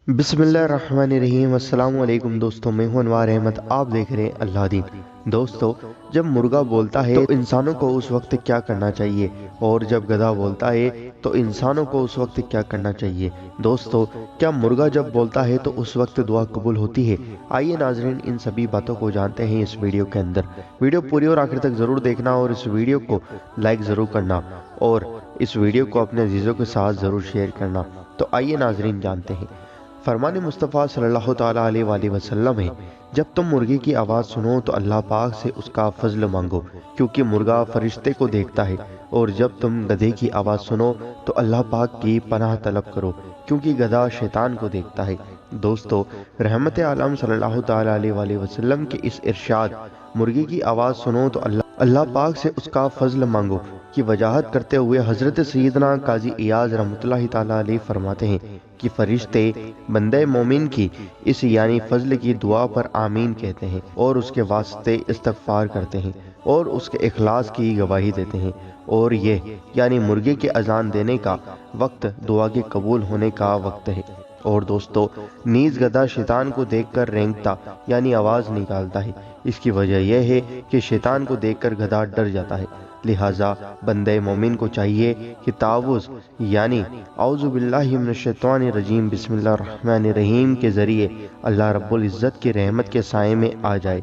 बिस्मिल्लाहिर्रहमानिर्रहीम। अस्सलाम वालेकुम दोस्तों, मैं हूं अनवार अहमद। आप देख रहे हैं अल्लाह दीन। दोस्तों, जब मुर्गा बोलता है तो इंसानों को उस वक्त क्या करना चाहिए, और जब गधा बोलता है तो इंसानों को उस वक्त क्या करना चाहिए। दोस्तों, क्या मुर्गा जब बोलता है तो उस वक्त दुआ कबूल होती है? आइए नाजरीन, इन सभी बातों को जानते हैं इस वीडियो के अंदर। वीडियो पूरी और आखिर तक ज़रूर देखना, और इस वीडियो को लाइक ज़रूर करना, और इस वीडियो को अपने अजीज़ों के साथ ज़रूर शेयर करना। तो आइए नाजरीन जानते हैं। फरमान मुस्तफ़ा सल्लल्लाहु ताला अलैहि वसल्लम है, जब तुम मुर्गे की आवाज़ सुनो तो अल्लाह पाक से उसका फजल मांगो, क्योंकि मुर्गा फरिश्ते को देखता है। और जब तुम गधे की आवाज़ सुनो तो अल्लाह पाक की पनाह तलब करो, क्योंकि गधा शैतान को देखता है। दोस्तों, रहमत आलम सल्लल्लाहु ताला अलैहि वसल्लम के इस इरशाद मुर्गे की आवाज़ सुनो तो अल्लाह पाक से उसका फजल मांगो की वजाहत करते हुए हज़रत सैयदना काजी इयाज रहमतुल्लाहि ताला अलैहि फरमाते हैं कि फरिश्ते बंदे मोमिन की इस यानी फजल की दुआ पर आमीन कहते हैं, और उसके वास्ते इस्तगफार करते हैं, और उसके इखलास की गवाही देते हैं। और ये यानी मुर्गे के अजान देने का वक्त दुआ के कबूल होने का वक्त है। और दोस्तों, नीज गधा शैतान को देखकर रेंगता यानी आवाज़ निकालता है। इसकी वजह यह है कि शैतान को देखकर गधा डर जाता है। लिहाजा बंदे मोमिन को चाहिए कि तावुज़ यानी औज़ु बिल्लाहि मिनश शैतानिर रजीम बिस्मिल्लाहिर रहमानिर रहीम के ज़रिए अल्लाह रब्बुल इज़्ज़त की रहमत के साए में आ जाए।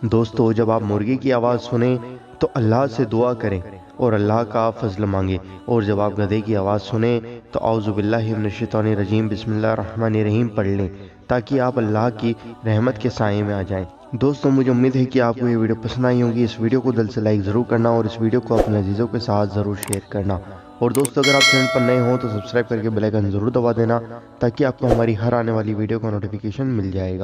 दोस्तों, जब आप मुर्गे की आवाज़ सुने तो अल्लाह से दुआ करें और अल्लाह का फजल मांगे, और जब आप गधे की आवाज़ सुने तो औज़ु बिल्लाहि मिनश शैतानिर रजीम बिस्मिल्लाहिर रहमानिर रहीम पढ़ लें, ताकि आप अल्लाह की रहमत के साए में आ जाएं। दोस्तों, मुझे उम्मीद है कि आपको ये वीडियो पसंद आई होगी। इस वीडियो को दिल से लाइक ज़रूर करना, और इस वीडियो को अपने अजीज़ों के साथ ज़रूर शेयर करना। और दोस्तों, अगर आप चैनल पर नए हो तो सब्सक्राइब करके बेल आइकन ज़रूर दबा देना, ताकि आपको हमारी हर आने वाली वीडियो का नोटिफिकेशन मिल जाएगा।